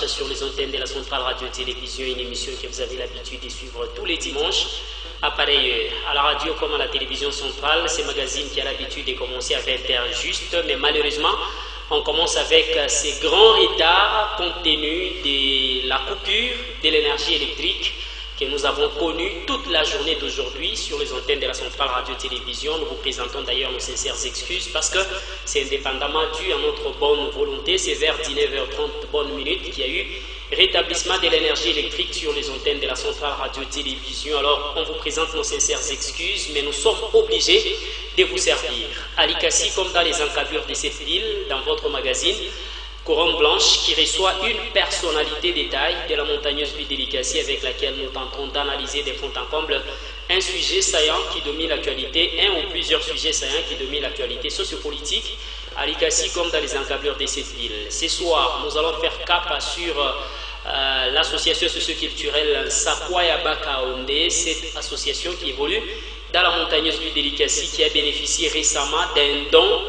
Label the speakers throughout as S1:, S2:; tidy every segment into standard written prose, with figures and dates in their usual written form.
S1: sur les antennes de la Centrale Radio-Télévision, une émission que vous avez l'habitude de suivre tous les dimanches à pareille heure. À la radio comme à la télévision centrale, ce magazine qui a l'habitude de commencer à 20h juste, mais malheureusement, on commence avec ces grands retards compte tenu de la coupure de l'énergie électrique que nous avons connu toute la journée d'aujourd'hui sur les antennes de la Centrale Radio-Télévision. Nous vous présentons d'ailleurs nos sincères excuses parce que c'est indépendamment dû à notre bonne volonté. C'est vers 19h30 bonnes minutes qu'il y a eu rétablissement de l'énergie électrique sur les antennes de la Centrale Radio-Télévision. Alors, on vous présente nos sincères excuses, mais nous sommes obligés de vous servir. À Likasi, comme dans les encablures de cette ville, dans votre magazine, Couronne Blanche, qui reçoit une personnalité des tailles de la montagneuse ville de Likasi avec laquelle nous tentons d'analyser de fond en comble un sujet saillant qui domine l'actualité, un ou plusieurs sujets saillants qui dominent l'actualité sociopolitique à Likasi comme dans les encablures de cette ville. Ce soir, nous allons faire cap sur l'association socio-culturelle Sakwaya Bakaonde, cette association qui évolue dans la montagneuse ville de Likasi, qui a bénéficié récemment d'un don,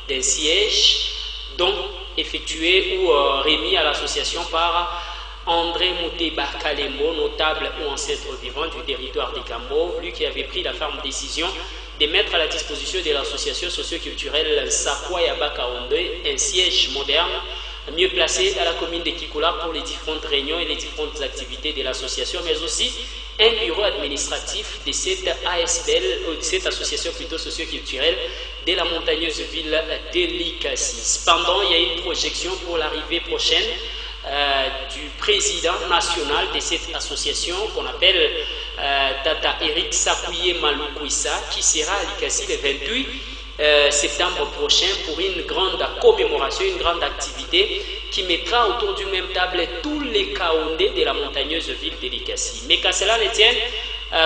S1: d'un siège, don effectué ou remis à l'association par André Mouteba Kalembo, notable ou ancêtre vivant du territoire des Cambo, lui qui avait pris la ferme décision de mettre à la disposition de l'association socio-culturelle Sakwaya Bakaonde un siège moderne, mieux placé à la commune de Kikoula pour les différentes réunions et les différentes activités de l'association, mais aussi un bureau administratif de cette ASBL, de cette association plutôt socio-culturelle de la montagneuse ville de Likasi. Cependant, il y a une projection pour l'arrivée prochaine du président national de cette association qu'on appelle Tata Eric Sakouye Maloukwissa, qui sera à Likasi le 28 septembre prochain pour une grande commémoration, une grande activité qui mettra autour d'une même table tous les Kaondé de la montagneuse ville de Likasi. Mais qu'à cela ne tienne,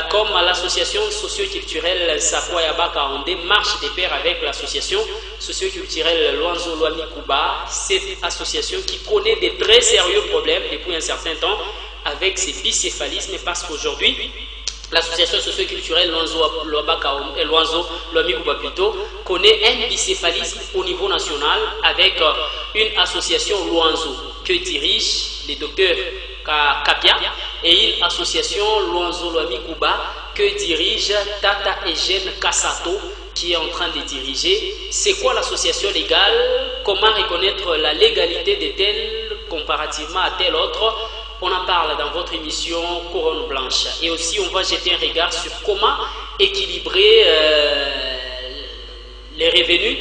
S1: comme l'association socio-culturelle Sakwaya Bakaonde marche de pair avec l'association socio-culturelle Luanzo Lwami Kuba, cette association qui connaît de très sérieux problèmes depuis un certain temps avec ses bicéphalismes, parce qu'aujourd'hui, l'association socio-culturelle Luanzo Lwami Kuba plutôt connaît un bicéphalisme au niveau national avec une association Luanzo que dirige le docteur Kapia et une association Luanzo Lwami Kuba que dirige Tata Eugène Kassato qui est en train de diriger. C'est quoi l'association légale? Comment reconnaître la légalité de telle comparativement à telle autre? On en parle dans votre émission Couronne Blanche. Et aussi, on va jeter un regard sur comment équilibrer les revenus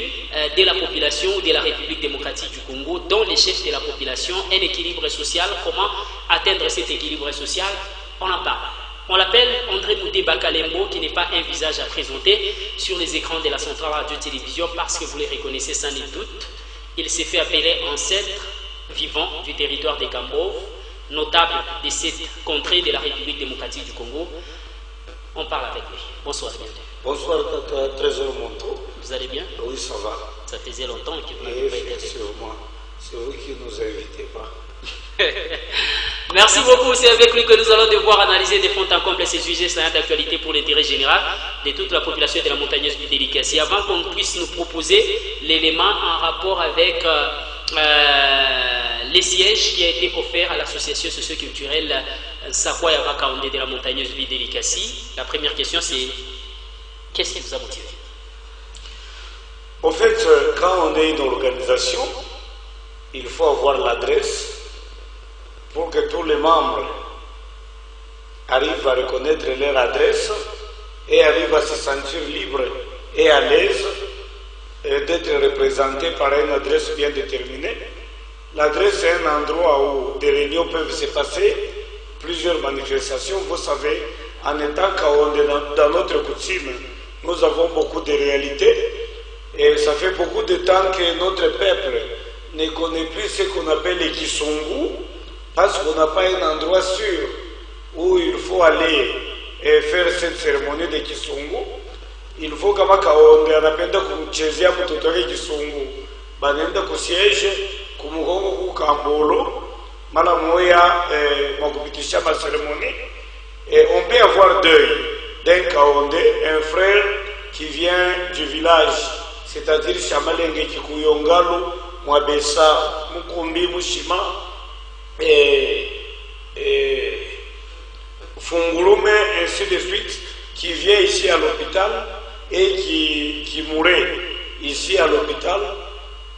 S1: de la population ou de la République démocratique du Congo, dont les chefs de la population, un équilibre social. Comment atteindre cet équilibre social? On en parle. On l'appelle André Mouteba Kalembo, qui n'est pas un visage à présenter sur les écrans de la Centrale Radio-Télévision parce que vous les reconnaissez sans nul doute. Il s'est fait appeler ancêtre vivant du territoire des Cambo, notable de cette contrée de la République démocratique du Congo. On parle avec lui. Bonsoir, bienvenue.
S2: Bonsoir, Tata Trésor Monto.
S1: Vous allez bien?
S2: Oui, ça va.
S1: Ça faisait longtemps que vous n'avez pas été avec nous.
S2: C'est vous qui nous invitez pas.
S1: Merci beaucoup. C'est avec lui que nous allons devoir analyser de fond en comble ces sujets d'actualité pour l'intérêt général de toute la population de la montagneuse ville de Likasi. Avant qu'on puisse nous proposer l'élément en rapport avec les sièges qui a été offert à l'association socio-culturelle Sakwaya Bakaonde de la montagneuse ville de Likasi. La première question, c'est qu'est-ce qui vous a motivé?
S2: En fait, quand on est une organisation, il faut avoir l'adresse pour que tous les membres arrivent à reconnaître leur adresse et arrivent à se sentir libres et à l'aise d'être représentés par une adresse bien déterminée. L'adresse est un endroit où des réunions peuvent se passer, plusieurs manifestations. Vous savez, en étant dans notre coutume, nous avons beaucoup de réalités et ça fait beaucoup de temps que notre peuple ne connaît plus ce qu'on appelle les Kisungu, parce qu'on n'a pas un endroit sûr où il faut aller et faire cette cérémonie de Kisungu. Il faut kama Kaonde anapenda kumchezea mtoto wake Kisungu, banaenda kusiege kumugongo kukambolo mara moya makupitisha ma cérémonie. Et on peut avoir deuil d'un Kaonde, un frère qui vient du village, c'est-à-dire Chamalenge Kikuyongalo, Mwabesa, Mukumbi, Mushima, et de suite, qui vient ici à l'hôpital et qui mourait ici à l'hôpital,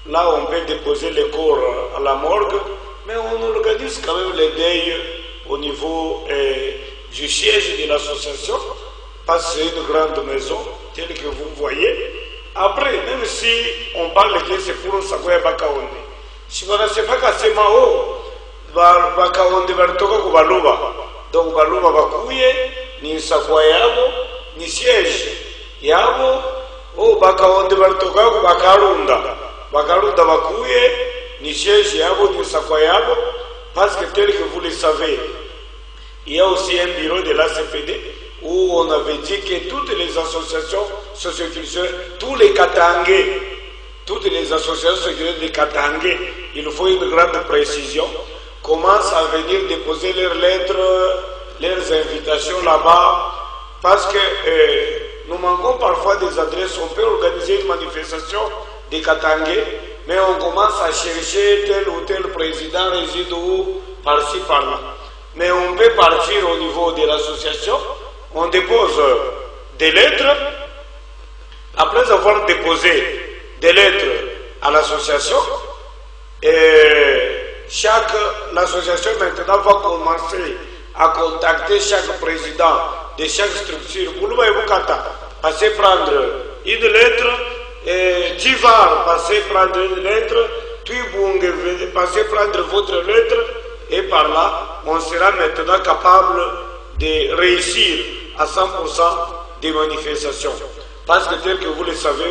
S2: là on peut déposer le corps à la morgue, mais on organise quand même les deuils au niveau du siège de l'association, parce que c'est une grande maison, telle que vous voyez. Après, même si on parle que c'est pour Sakoya Bakaonde, si on ne sait pas que c'est Mao, Bakaonde va toka ku Baluba. Donc Baluba Bakuye, ni Sakoya Yabo, ni siège Yabo, o Bakaonde va toka ku Bakarunda. Bakarunda Bakuye, ni siège Yabo, ni Sakoya Yabo, parce que tel que vous le savez, il y a aussi un bureau de l'ACPD où on avait dit que toutes les associations socioculturelles, tous les Katangais, toutes les associations socioculturelles de Katangais, il faut une grande précision, commencent à venir déposer leurs lettres, leurs invitations là-bas, parce que nous manquons parfois des adresses. On peut organiser une manifestation des Katangais, mais on commence à chercher tel ou tel président réside où, par-ci, par-là. Mais on peut partir au niveau de l'association, on dépose des lettres. Après avoir déposé des lettres à l'association, l'association maintenant va commencer à contacter chaque président de chaque structure. Vous le voyez, passez prendre une lettre, Tivar, passez prendre une lettre, Tuibung, passez prendre votre lettre, et par là, on sera maintenant capable de réussir à 100% des manifestations. Parce que tel que vous le savez,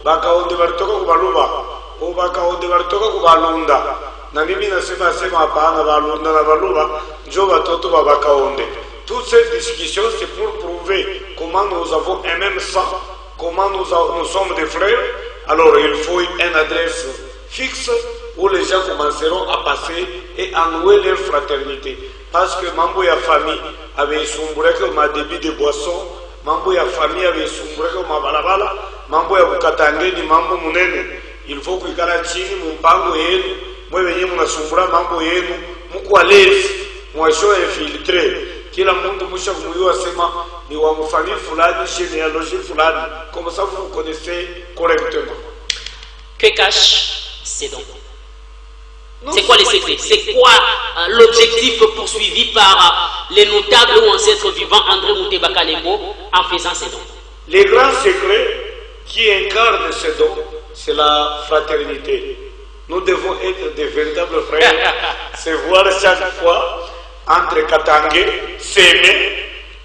S2: Bakaonde Bartoka Kubaluba, Bakaonde Bartoka Kubalunda, Namimi Nasema Sema Pana Balunda Baluba, Joba Toto Bakaonde. Toutes ces discussions, c'est pour prouver comment nous avons un même sang, comment nous sommes des frères. Alors il faut une adresse fixe où les gens commenceront à passer et à nouer leur fraternité. Parce que Mambo ya famille avait sombré comme un débit de boisson, Mambo ya famille avait sombré comme un balabala, Mambo ya Bukatange ni Mambo Munene. Il faut que Karachini, Mumpango yenu, moi venir mon sombra Mambo yenu, Mukwalezi, moi je suis infiltré. Kila mundu musha kumuiwa sema ni wa mfamili fulani, généalogie fulani. Comme ça vous connaissez correctement.
S1: Que cache ces dons? C'est quoi les secrets? C'est quoi l'objectif poursuivi par les notables ou ancêtres vivants André Mouteba Kalembo en faisant ces dons?
S2: Les grands secrets qui incarnent ces dons, c'est la fraternité. Nous devons être des véritables frères, se voir chaque fois entre Katangais, s'aimer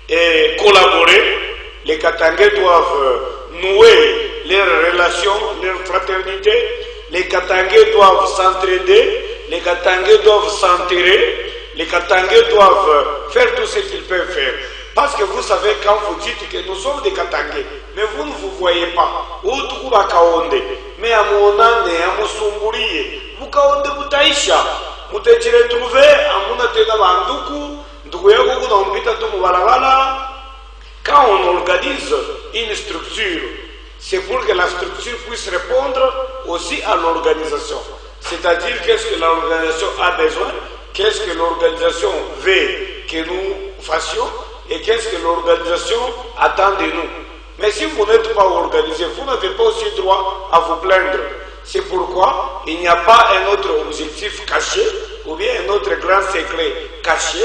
S2: et collaborer. Les Katangais doivent nouer leurs relations, leur fraternité. Les Katangais doivent s'entraider, les Katangais doivent s'enterrer, les Katangais doivent faire tout ce qu'ils peuvent faire. Parce que vous savez, quand vous dites que nous sommes des Katangais, mais vous ne vous voyez pas. Mais à mon âne et à mon sombourie, vous kaonde butaisha. Vous te retrouvez à mon atena banduku, nduguyaku dans bitatu mubalabala. Quand on organise une structure, c'est pour que la structure puisse répondre aussi à l'organisation. C'est-à-dire qu'est-ce que l'organisation a besoin, qu'est-ce que l'organisation veut que nous fassions et qu'est-ce que l'organisation attend de nous. Mais si vous n'êtes pas organisé, vous n'avez pas aussi droit à vous plaindre. C'est pourquoi il n'y a pas un autre objectif caché ou bien un autre grand secret caché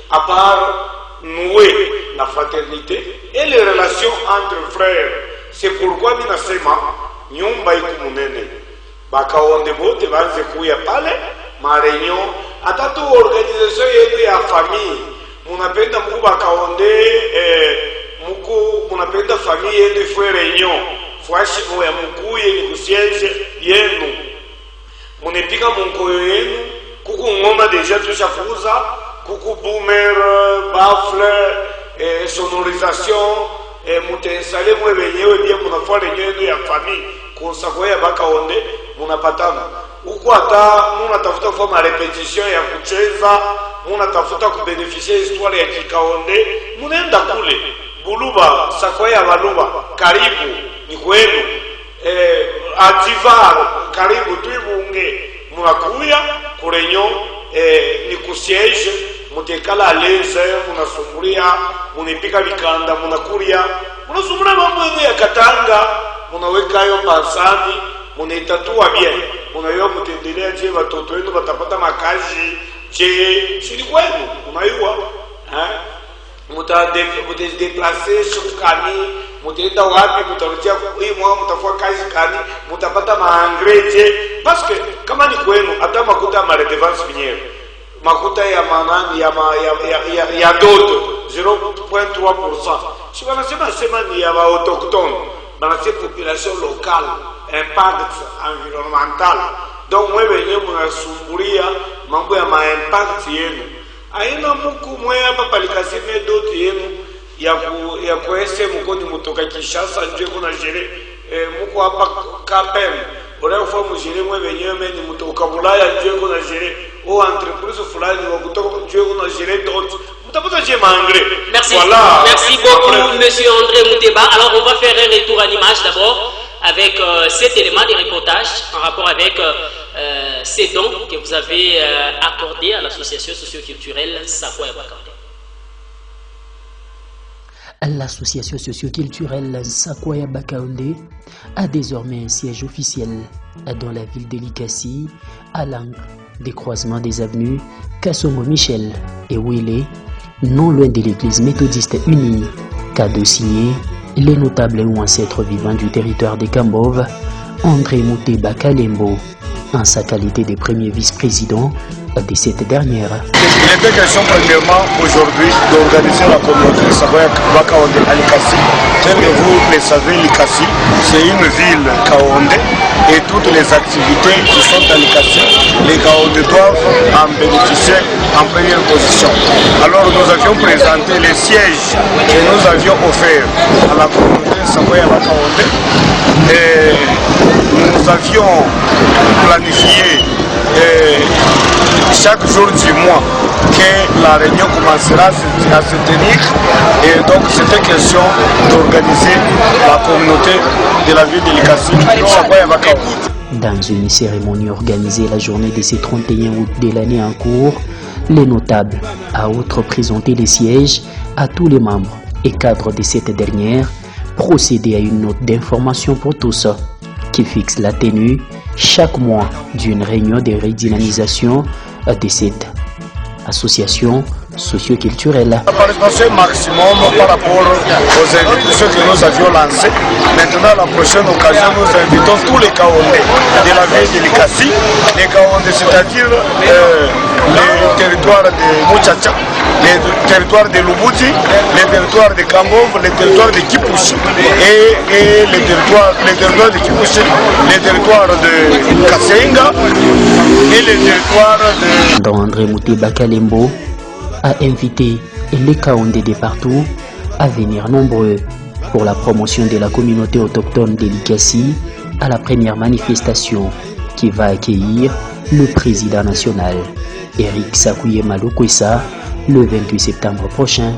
S2: à part nouer la fraternité et les relations entre frères. C'est pourquoi minasema nyumba ikumunene bakaonde bote banze kuya pale mareunion atatu organisation yetu ya famille munapenda mku bakaonde muku munapenda famille yetu ifwe reunion fwashi moya mukuye ni kusienje yenu munepika munkoyo yenu kuku ngoma deja tushafuza kuku boomer baffle sonorisation mutainstale mwe wenyewe pia munafua reunion ya famille kusakoya bakaonde munapatana huko hata munatafuta kufanya repetition ya kucheza munatafuta kubeneficia histoire ya kikaonde munaenda kule Buluba Sakoya Baluba karibu ni kwenu Ativar karibu Tuibunge munakuya kurenyo ni kusiege mutekala aleze, munasumulia, munipika vikanda, munakulia, munasumuna mambo ya katanga, munaweka yo pasani, munaitatua bien, munayo mutendelea je watoto wenu watapata makazi, je shiri kwenu, munayua, mutadeplace shukani, mutaenda wapi, mutarudia hii mwa mutafua kazi kani, mutapata maangreje, parce que kama ni kwenu hata makuta ma redevance miniere, makuta ya manani ya dodo 0.3%. Si wanasema ni ya autochtone, banasema population locale, impact environnemental. Donc mwewe wenyewe mnasumbulia mambo ya impact yenu. Aina muku mwe hapa palikasime doto yenu ya kuese mkoni mutoka Kinshasa njwe kuna jere muku hapa KPM. Ora fois mujere mwe wenyewe meni mutoka Bulaya njwe kuna jere o entreprise fulani wa kutoka njwe kuna jere doto. Mutapata je mangre.
S1: Merci.
S2: Voilà.
S1: Merci beaucoup monsieur André Mouteba. Alors on va faire un retour à l'image d'abord avec cet élément de reportage en rapport avec ces dons que vous avez accordés à l'association socio-culturelle Sakwaya Bakande.
S3: L'association socio-culturelle Sakwaya Bakande a désormais un siège officiel dans la ville de Likasi, à l'angle des croisements des avenues Kassongo Michel et Wile, non loin de l'église méthodiste unie, qu'a de signer les notables ou ancêtres vivants du territoire de Kambove, André Mouteba Kalembo, en sa qualité de premier vice-président de cette dernière.
S2: Il était question premièrement aujourd'hui d'organiser la communauté de Sakwaya Bakande à Likasi. Tel que vous le savez, Likasi, c'est une ville Kaonde et toutes les activités qui sont à Likasi, les Kaonde doivent en bénéficier en première position. Alors nous avions présenté les sièges que nous avions offerts à la communauté de Sakwaya Bakande et nous avions planifié chaque jour du mois que la réunion commencera à se tenir et donc c'était question d'organiser la communauté de la ville de Likasi.
S3: Dans une cérémonie organisée la journée de ce 31 août de l'année en cours, les notables a outre présenté les sièges à tous les membres et cadres de cette dernière, procédé à une note d'information pour tous qui fixe la tenue chaque mois d'une réunion de redynamisation de cette association socio-culturelle.
S2: La participation maximum par rapport aux invitations que nous avions lancées. Maintenant, à la prochaine occasion, nous invitons tous les Kaondé de la ville de Likasi, les Kaondé, c'est-à-dire les territoires de Mouchacha, les territoires de Lubouti, les territoires de Kambov, les territoires de Kipushi et les territoires de Kipushi, les territoires de Kasenga et les territoires de...
S3: André Mouteba Kalembo a invité les Kaondé de partout à venir nombreux pour la promotion de la communauté autochtone de Likasi à la première manifestation qui va accueillir le président national Eric Sakuye Malukwesa le 28 septembre prochain.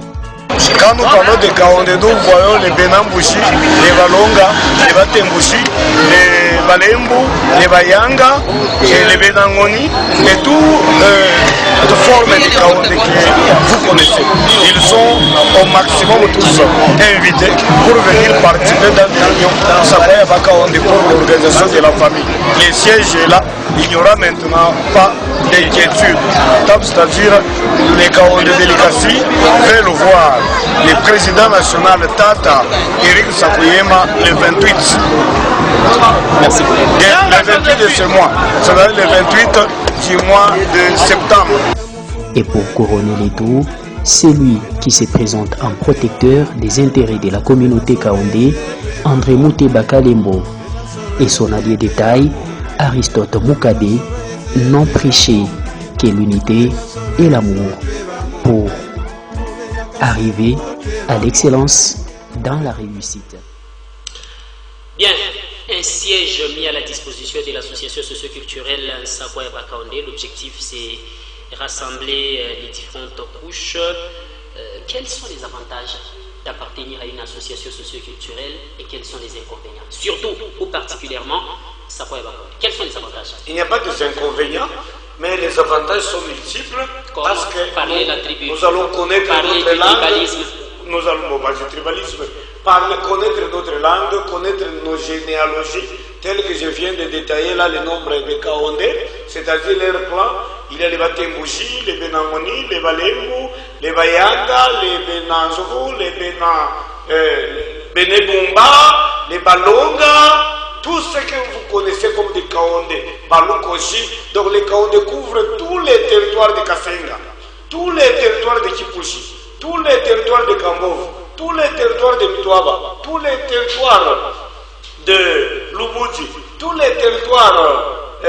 S2: Quand nous parlons de Kaondé, nous voyons les Benambushi, les Valonga, les Batembushi, les Balembu, les Bayanga, et les Benangoni, et toutes formes de Kaondé que vous connaissez. Ils sont au maximum tous invités pour venir participer dans une réunion Sakwaya Bakande pour l'organisation de la famille. Les sièges est là, il n'y aura maintenant pas d'inquiétude. C'est-à-dire les Kaondé de Likasi veulent voir le président national Tata Eric Sakuyema le 28.
S3: Merci.
S2: Le 28 de ce mois, c'est-à-dire le 28 du mois de septembre.
S3: Et pour couronner les tout, c'est lui qui se présente en protecteur des intérêts de la communauté Kaondé, André Mouteba Kalembo, et son allié de taille, Aristote Moukade, n'ont prêché que l'unité et l'amour pour arriver à l'excellence dans la réussite.
S1: Bien, un siège mis à la disposition de l'association socio-culturelle Sakwaya Bakande. L'objectif, c'est rassembler les différentes couches. Quels sont les avantages d'appartenir à une association socio-culturelle et quels sont les inconvénients? Surtout ou particulièrement Sakwaya Bakande. Quels sont les avantages?
S2: Il n'y a pas d'inconvénients mais les avantages sont multiples parce que nous allons connaître notre langue. Nous allons parler du tribalisme, connaître notre langue, connaître nos généalogies, telles que je viens de détailler là le nombre de Kaondé, c'est-à-dire leur clan. Il y a les Batembouji, les Benamoni, les Balemou, les Bayanga, les Benanzovo, les Benebumba, les Balonga, tout ce que vous connaissez comme des Kaondé, Balukoshi. Donc les Kaondé couvrent tous les territoires de Kassenga, tous les territoires de Kipushi, tous les territoires de Kambov, tous les territoires de Mitouaba, tous les territoires de Lubouji, tous les territoires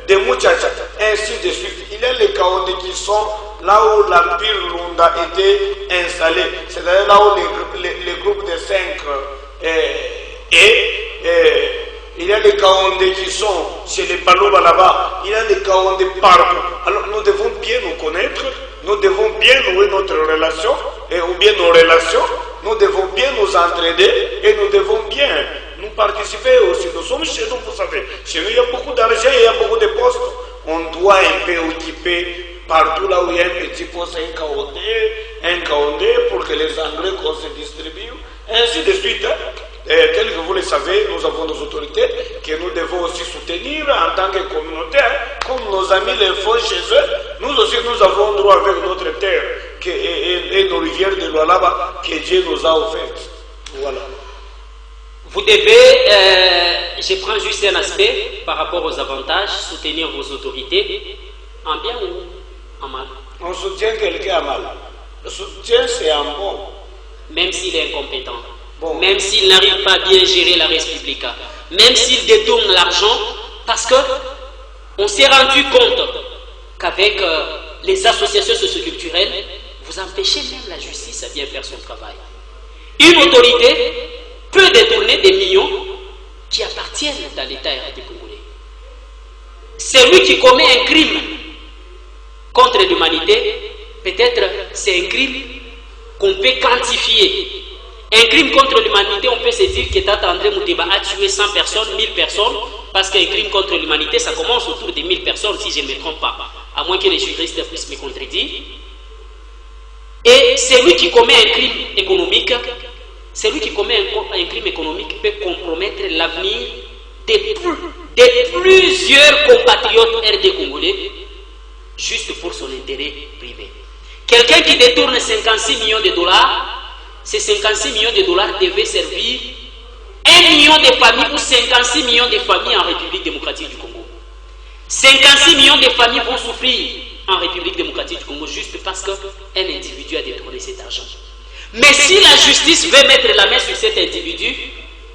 S2: de Mouchacha, ainsi de suite. Il y a les Kaondé qui sont là où l'Empire Lunda était installé, c'est-à-dire là où les groupes de 5 il y a les Kaondé qui sont chez les Baloba là-bas, il y a les Kaondé partout. Alors nous devons bien nous connaître, nous devons bien nouer notre relation, ou bien nos relations, nous devons bien nous entraider et nous devons bien nous participer aussi. Nous sommes chez nous, vous savez. Chez nous, il y a beaucoup d'argent, il y a beaucoup de postes. On doit un peu occuper partout là où il y a un petit poste, un Kaondé pour que les engrais qu'on se distribue, ainsi de suite. Tel que vous le savez, nous avons nos autorités que nous devons aussi soutenir en tant que communauté, comme nos amis le font chez eux. Nous aussi, nous avons droit avec notre terre et nos rivières de Lualaba que Dieu nous a offertes. Voilà.
S1: Vous devez, je prends juste un aspect par rapport aux avantages, soutenir vos autorités, en bien ou en mal.
S2: On soutient quelqu'un en mal. Le soutien, c'est en bon.
S1: Même s'il est incompétent.
S2: Bon.
S1: Même s'il n'arrive pas à bien gérer la Respublica, même s'il détourne l'argent, parce que on s'est rendu compte qu'avec les associations socioculturelles, vous empêchez même la justice à bien faire son travail. Une autorité peut détourner des millions qui appartiennent à l'État RD congolais. Celui qui commet un crime contre l'humanité, peut-être c'est un crime qu'on peut quantifier. Un crime contre l'humanité, on peut se dire que Tata André Mouteba a tué 100 personnes, 1000 personnes, parce qu'un crime contre l'humanité, ça commence autour de 1000 personnes, si je ne me trompe pas, à moins que les juristes puissent me contredire. Et celui qui commet un crime économique, peut compromettre l'avenir de plusieurs compatriotes RD congolais, juste pour son intérêt privé. Quelqu'un qui détourne 56 millions de dollars, ces 56 millions de dollars devaient servir 1 million de familles ou 56 millions de familles en République démocratique du Congo. 56 millions de familles vont souffrir en République démocratique du Congo juste parce qu'un individu a détourné cet argent. Mais si la justice veut mettre la main sur cet individu,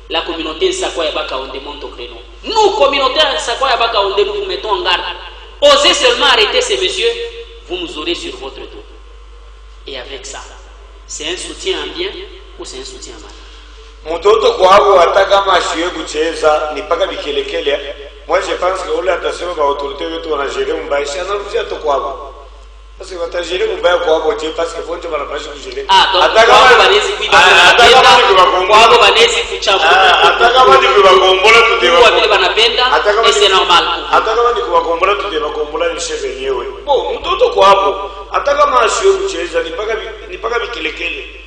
S1: la communauté Nsakwaya Bakaonde monte au créneau. Nous, communauté Nsakwaya Bakaonde, nous vous mettons en garde. Osez seulement arrêter ces messieurs, vous nous aurez sur votre dos. Et avec ça, c'est un soutien en bien ou c'est un soutien en mal?
S2: Mtoto kwao hata kama asiwe kucheza ni paka bikelekele. Moi je pense que ule atasema ba autorité wetu wanajere mbaya sana rudia to kwao. Parce que watajere mbaya kwao je parce que fonte wanapasha kujere.
S1: Hata kama banezi kuiba kwao banezi kuchamba.
S2: Hata kama ni kubakombola tuteba.
S1: Kwa vile wanapenda et c'est normal.
S2: Hata kama ni kubakombola tuteba kombola ni chef wenyewe. Bon, mtoto kwao hata kama asiwe kucheza ni paka bikelekele.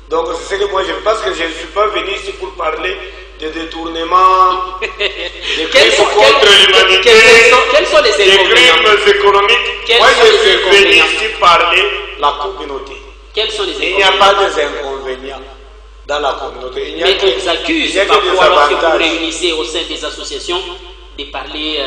S2: Donc c'est ce que moi je pense que je ne suis pas venu ici pour parler de détournement, de crimes contre l'humanité,
S1: quels sont les
S2: crimes économiques. Moi je suis venu ici parler de la communauté.
S1: Quels sont les inconvénients?
S2: Il n'y a pas d'inconvénients dans la communauté. Il n'y a
S1: mais qu'ils accusent parfois lorsque vous réunissez au sein des associations de parler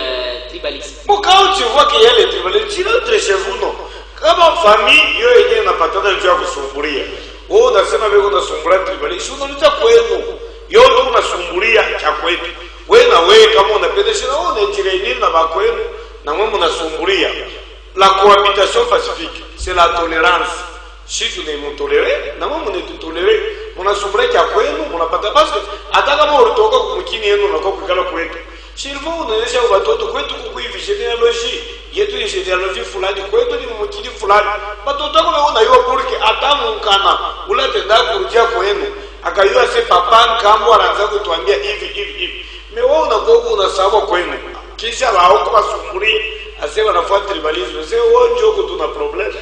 S1: tribalisme.
S2: Bon, quand tu vois qu'il y a les tribalismes, tu rentres chez vous, non? Comme en famille, il y a une patate de joie pour s'ouvrir. Oh, unasema wewe unasumbulia tribalism, unauliza kwenu. Yote unasumbulia cha kwetu. Wewe na wewe kama unapenda shida, unajireni na bakwenu na wewe unasumbulia. La cohabitation pacifique, c'est la tolérance. Si tu ne tolérez, na wewe unatolérez, unasumbulia cha kwenu, unapata basi hata kama ulitoka kumkini yenu na kukala kwetu. Silvo unaonyesha watoto kwetu kukuivi genealogy yetu ni genealogy fulani kwetu ni mukini fulani watoto wako naona hiyo kurike atamu kana ulatenda kurujia kwenu akayua se papa nkambo anaanza kutuambia hivi me wewe unagogo unasahau kwenu kisha baoko basumburie ase wanafuata tribalisme c'est onjo ko tuna problème.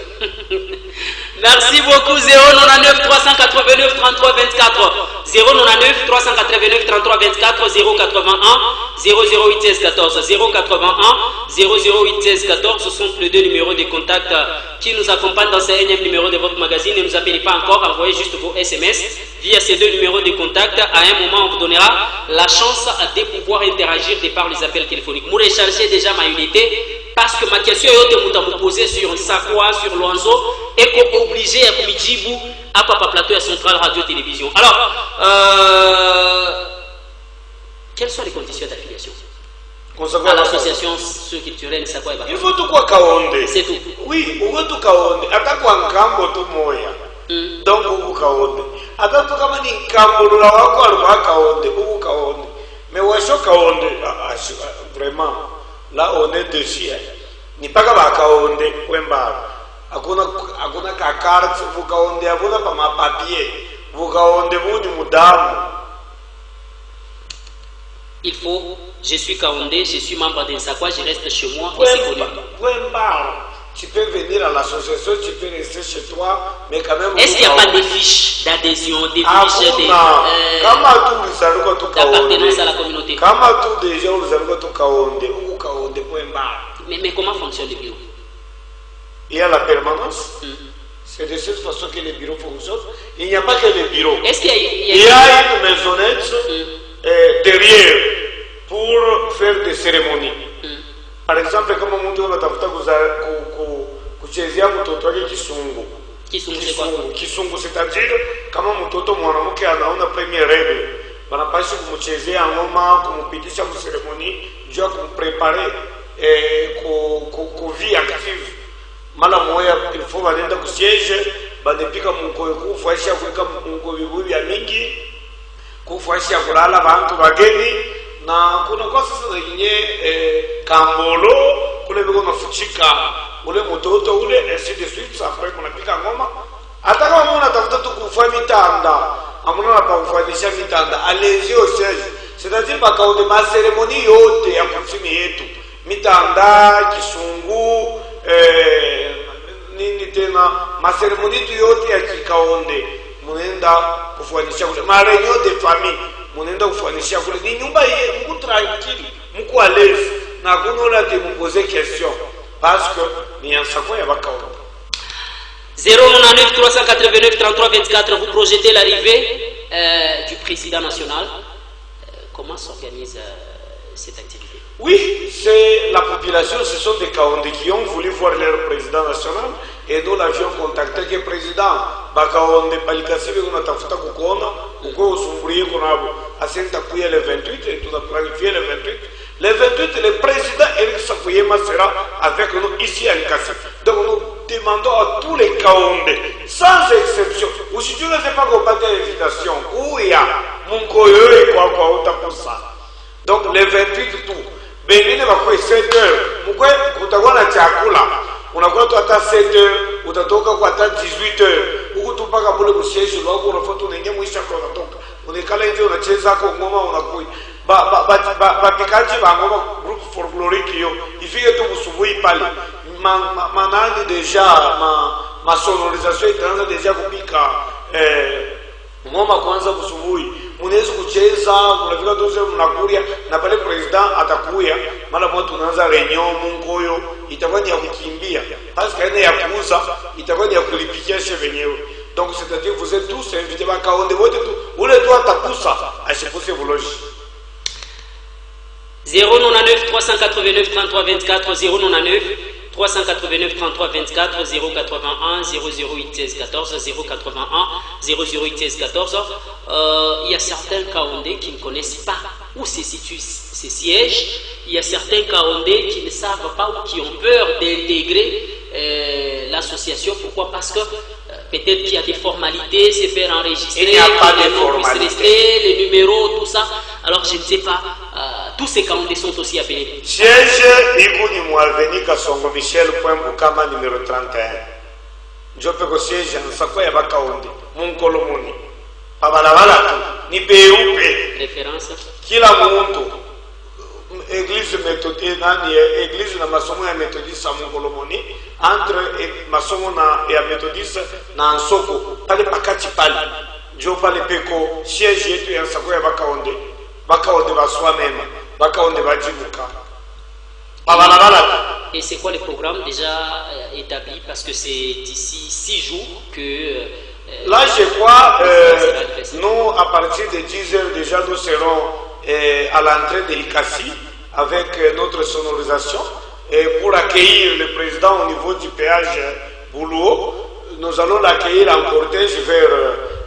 S1: Merci beaucoup. 099 389 33 24 099 389 33 24 081 008 16 14 081 008 16 14. Ce sont les deux numéros de contact qui nous accompagnent dans ce énième numéro de votre magazine. Ne nous appelez pas encore, envoyez juste vos SMS via ces deux numéros de contact. À un moment, on vous donnera la chance de pouvoir interagir de par les appels téléphoniques. Vous rechargez déjà ma unité parce que ma question est vous poser sur un Sakwa, sur l'Oiseau, et qu'on obligé à Kumidjibou à Papa Plateau et à Centrale Radio Télévision. Alors, quelles sont les conditions d'affiliation à l'association socio-culturelle Sakwa et Baka?
S2: Il faut tout quoi kaonde.
S1: C'est tout.
S2: Oui, il faut tout kaonde. Ata kwa nkambo tu moya. Donc ubu kaonde. Ata tu kama ni nkambo la wako alikuwa kaonde, ubu kaonde. Mais washo kaonde, vraiment. Là on est dessus. Ni paka ba kaonde wemba. Hakuna kakarte vukaonde, hakuna pa mapapier. Vukaonde buni mudamu.
S1: Il faut, je suis Kaondé, je suis membre d'un Sakwa, je reste chez moi et c'est connu.
S2: Tu peux venir à l'association, tu peux rester chez toi, mais quand même...
S1: Est-ce qu'il n'y a pas des fiches d'adhésion, des fiches d'appartenance à la communauté? Mais comment fonctionne le bureau?
S2: Il y a la permanence. C'est de cette façon que les bureaux fonctionnent. Il n'y a pas que les bureaux.
S1: Est-ce qu'il
S2: y a une maisonnette derrière pour faire des cérémonies. Par exemple, kama mtu anatafuta kuchezea mtoto wake kisungu. Kisungu c'est-à-dire kama mtoto mwanamke anaona premier règle, wanapaswa kumchezea ngoma, kumpitisha mu cérémonie, juu ya kumprepare ku vie active. Mala moya il faut banenda ku siège, banepika munkoyo kufuaisha kuweka munkoyo bibubi ya mingi, kufuaisha kulala bantu bageni. Na kuna kwa sasa zenye kambolo kule biko nafuchika ule mtoto ule ainsi de suite. Après kunapika ngoma, hata kama muna tafuta tu kufanya mitanda amuna na kufanyisha mitanda allez-y au siège, c'est-à-dire bakaonde ma cérémonie yote ya kusini yetu, mitanda kisungu nini tena ma cérémonie tu yote ya kikaonde munenda kufanyisha kule ma réunion de famille munenda kufanisha kule ni nyumba yeye mko tranquille mko à l'aise na kunola te me poser question parce que ni en Sakwa ya Bakaonde.
S1: 099 389 33 24. Vous projetez l'arrivée du président national. Comment s'organise cette activité?
S2: Oui, c'est la population, ce sont des Kaondé qui ont voulu voir leur président national et nous l'avions contacté que président Bakaonde Palikasibe qu'on a tafuta kukona uko usumburie konabo asenta kuya le 28 et tout a planifié le 28. Le 28 le président Eric Sakouyema sera avec nous ici à Nkasi. Donc nous demandons à tous les Kaondé sans exception. Aujourd'hui je ne sais pas qu'on bat l'invitation où il y a mon koyo et quoi pour ça. Donc le 28 tout Benine bakwe 7h mkwe kutakuwa na chakula unakuwa tu hata 7h utatoka kwa hata 18h huku tu mpaka bule kusheshi lwako unafuata unaingia mwisha kwa unatoka unikala nje unacheza kwa ngoma unakui bapikaji ba ngoma group folklorique hiyo ifike tu kusubuhi pale manani deja ma sonorisation itaanza deja kupika ngoma kwanza kusubuhi munaweza kucheza mnafika doze mnakuria na pale president atakuya mara moja tunaanza reunion mungoyo itakuwa ni ya kukimbia parce que ya kuuza itakuwa ni ya kulipikia wenyewe. Donc c'est-à-dire vous êtes tous invités Bakaonde wote tu ule tu atakusa ashipose voloji.
S1: 099 389 33 24 099 389 33 24 081 008 16 14 081 008 16 14. Il y a certains Kaondé qui ne connaissent pas où se situent ces sièges. Il y a certains Kaondé qui ne savent pas ou qui ont peur d'intégrer l'association. Pourquoi? Parce que peut-être qu'il y a des formalités, se faire enregistrer,
S2: il n'y a pas de formalités,
S1: les numéros, tout ça. Alors je ne sais pas. Tous ces Kaondé sont aussi appelés.
S2: Siège Ikuni Moualveni Kasongo Michel Point Bukama numéro 31. Je peux que siège en Sakwa ya Bakaonde. Mon Kolomoni. Pabalabala ni peupe.
S1: Référence.
S2: Kila muntu église méthodiste église na masomo ya méthodiste Mongolomoni entre masomo ya méthodiste na Nsoko pale pakati pale njo pale peko siège yetu ya Nsako ya bakaonde baswa mema bakaonde bajibuka babalabala.
S1: Et c'est quoi les programmes déjà établis parce que c'est d'ici 6 jours que
S2: là je crois nous à partir de 10 heures déjà nous serons à l'entrée de l'ICACI avec notre sonorisation et pour accueillir le président au niveau du péage Boulou, nous allons l'accueillir en cortège vers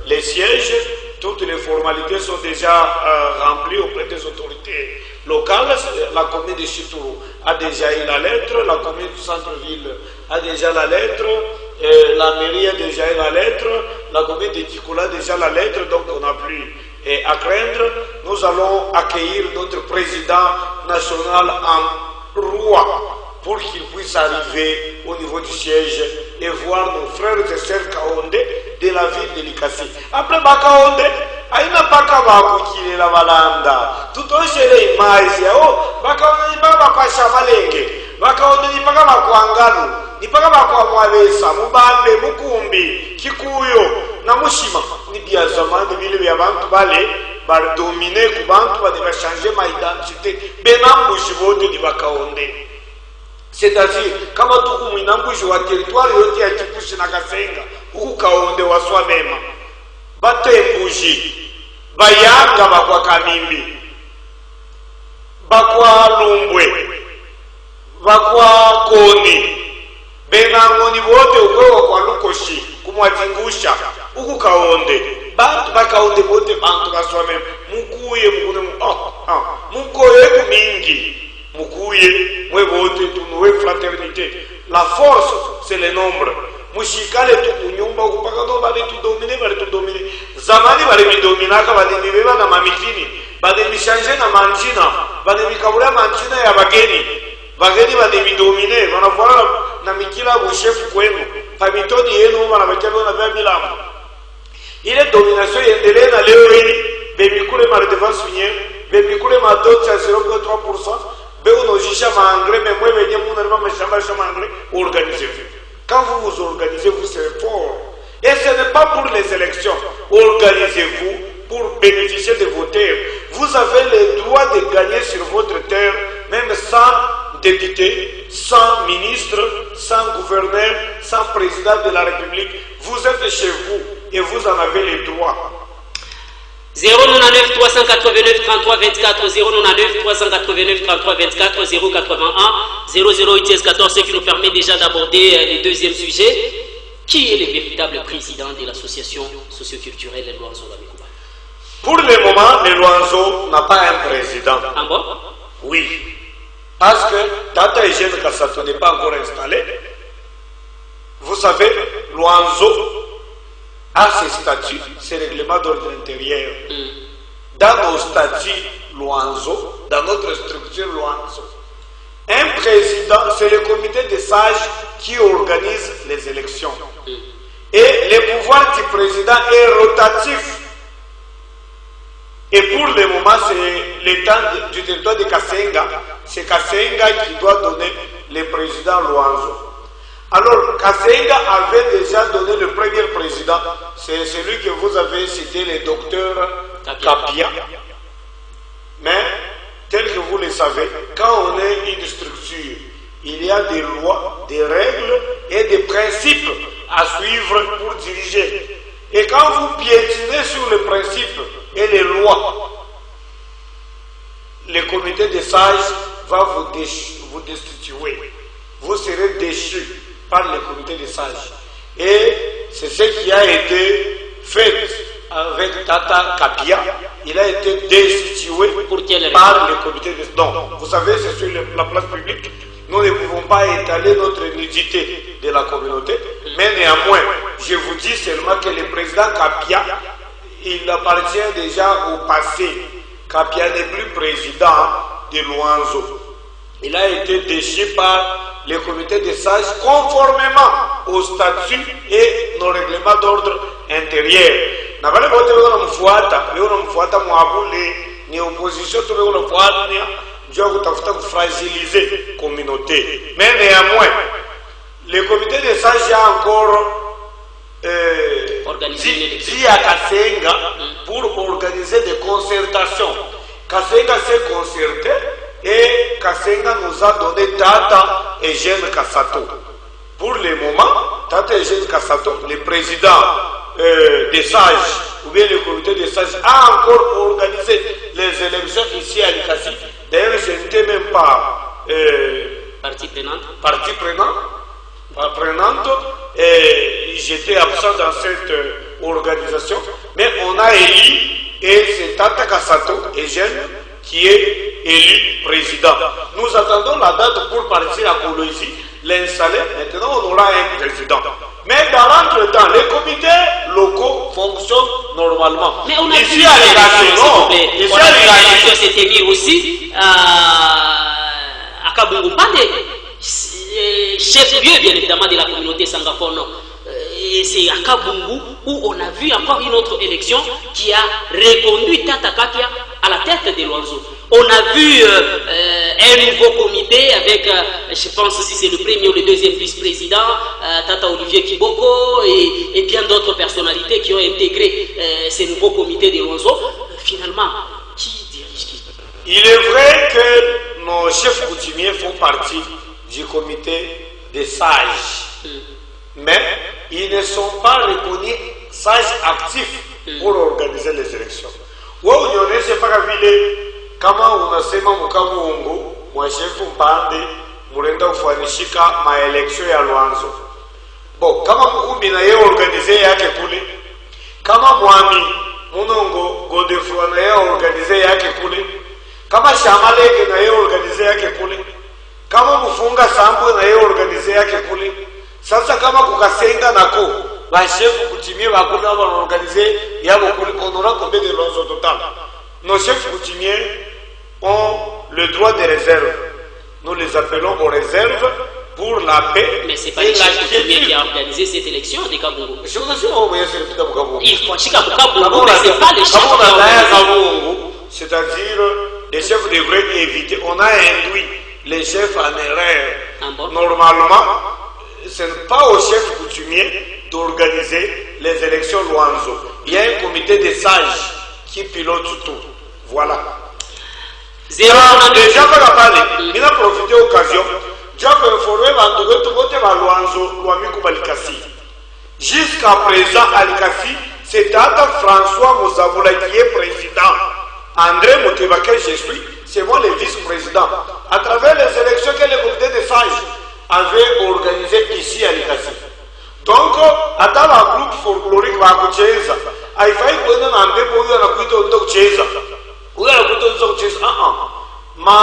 S2: les sièges. Toutes les formalités sont déjà remplies auprès des autorités locales. La commune de Chitourou a déjà eu la lettre, la commune du centre-ville a déjà la lettre, la mairie a déjà eu la lettre, la commune de Kikoula a déjà la lettre, donc on n'a plus à craindre. Nous allons accueillir notre président national en roi pour qu'il puisse arriver au niveau du siège et voir nos frères et sœurs Kaonde de la ville de Likasi. Après Bakaonde, aina paka bakukile la balanda. Tutoshele imaizi yao, Bakaonde ni paka kwa shamalenge, Bakaonde ni paka kwa ngalo, ni paka kwa mwabesa, mubambe, mukumbi, kikuyo na mushima. Ni bia zamani bile bya bantu bale bar dominer ku bantu ba de changer ma identité. Benambushi bote di Bakaonde. C'est-à-dire, kama tuku mwinambushi wa territoire yote ya Kipushi na Kasenga, huku Kaonde waswa mema. Batembushi, bayanga bakwa Kamimbi, bakwa Lumbwe, bakwa Koni, benangoni bote ukwewa kwa Lukoshi, kumwazingusha, huku Kaonde. Bantu Bakaonde bote bantu baswa mema. Mukuye, mukoye kumingi. Mukuye, mwebote, tunuwe fraternité. La force, c'est le nombre. Mushikale tukunyumba kupaka no bale tu domine. Zamani bale mi dominaka bale mi beba na mamikini. Bale mi changer na manjina. Bale mi kabula manjina ya bageni. Bageni bale mi domine. Wanafuana na mikila bushefu kwenu. Pamitoni yenu wanabekelo na bea milamu. Ile domination yendelee na leo hii. Bemikule ma redevance unière. Bemikule ma dot ya 0.3%. Organisez-vous. Quand vous vous organisez, vous serez fort. Et ce n'est pas pour les élections. Organisez-vous pour bénéficier de vos terres. Vous avez le droit de gagner sur votre terre, même sans député, sans ministre, sans gouverneur, sans président de la République. Vous êtes chez vous et vous en avez le droit.
S1: 099 389 33 24 099 389 33 24 081 00 14, ce qui nous permet déjà d'aborder le deuxième sujet. Qui est le véritable président de l'association socioculturelle Les Loanzo Bamikuba?
S2: Pour le moment, Les Loanzo n'a pas un président.
S1: Ah bon?
S2: Oui. Parce que Tata Eugène Kassato n'est pas encore installé. Vous savez, Loanzo à ses statuts, ses règlements d'ordre intérieur. Dans nos statuts Loanzo, dans notre structure Loanzo, un président, c'est le comité des sages qui organise les élections. Et le pouvoir du président est rotatif. Et pour le moment, c'est l'état du territoire de Kasenga. C'est Kasenga qui doit donner le président Loanzo. Alors, Kasenga avait déjà donné le premier président, c'est celui que vous avez cité, le docteur Kapia. Mais, tel que vous le savez, quand on est une structure, il y a des lois, des règles et des principes à suivre pour diriger. Et quand vous piétinez sur les principes et les lois, le comité des sages va vous destituer. Vous serez déchus par le comité des sages. Et c'est ce qui a été fait avec Tata Kapia. Il a été destitué par le comité des sages. Donc, vous savez, c'est sur la place publique. Nous ne pouvons pas étaler notre nudité de la communauté. Mais néanmoins, je vous dis seulement que le président Kapia, il appartient déjà au passé. Kapia n'est plus président de Loanzo. Il a été déchu par le comité des sages conformément aux statuts et nos règlements d'ordre intérieur. Na vale bote wako namfuata, wewe unamfuata mwabule, ni opposition tu wewe unafuata Dieu a fragiliser la communauté. Mais néanmoins, le comité des sages a encore dit à Kasenga pour organiser des concertations. Kasenga s'est concerté et Kasenga nous a donné Tata Eugène Kassato. Pour le moment, Tata Eugène Kassato, le président des sages, ou bien le comité des sages, a encore organisé les élections ici à Likasi. D'ailleurs, je n'étais même pas partie prenante, et j'étais absent dans cette organisation, mais on a élu, et c'est Tata Kassato Eugène qui est élu président. Nous attendons la date pour partir à Koloizi, l'installer. Maintenant, on aura un président. Mais dans l'entretemps, les comités locaux fonctionnent normalement.
S1: Mais on a vu à l'élection s'est tenue aussi à Kabungu Pande, chef-lieu bien évidemment de la communauté Sangafono. Et c'est à Kabungu où on a vu encore une autre élection qui a reconduit Tata Kakia à la tête de l'Oiseau. On a vu un nouveau comité avec, je pense si c'est le premier ou le deuxième vice-président, Tata Olivier Kiboko et bien d'autres personnalités qui ont intégré ces nouveaux comités de l'Oiseau. Finalement, qui dirige qui?
S2: Il est vrai que nos chefs coutumiers font partie du comité des sages, mais ils ne sont pas reconnus sages actifs pour organiser les élections. Kama unasema Mkamungu mwashefu mpande mulenda kufanishika maeleksio ya Lwanzo. Bo, kama Mkumbi na yeye organize yake kule, kama Mwami Munongo Godefroy na yeye organize yake kule, kama Shamaleke na yeye organize yake kule, kama Mufunga Sambo na yeye organize yake kule. Sasa kama kukasenga nako bashefu kutimie bakuna ba organize yabo kule konora kombe de Lwanzo total. Nos chefs coutumiers ont le droit de réserve. Nous les appelons aux réserves pour la paix.
S1: Mais c'est pas les chefs coutumiers qui a organisé cette élection de Kabungu.
S2: Il faut
S1: c'est pas les chefs
S2: c'est-à-dire, les chefs devraient éviter. On a induit les chefs en erreur. Normalement, ce n'est pas aux chefs coutumiers d'organiser les élections Lwanzo. Il y a un comité de sages qui pilote tout. Voilà. Déjà, il a profité de l'occasion. Jusqu'à présent, à Likasi, c'est Tata François Moussaboula qui est président. André Moutebake, je suis, c'est moi le vice-président. À travers les élections que le comité des sages avait organisées ici à Likasi. Donc, à dans le groupe folklorique, il fallait qu'on ait un peu pour ma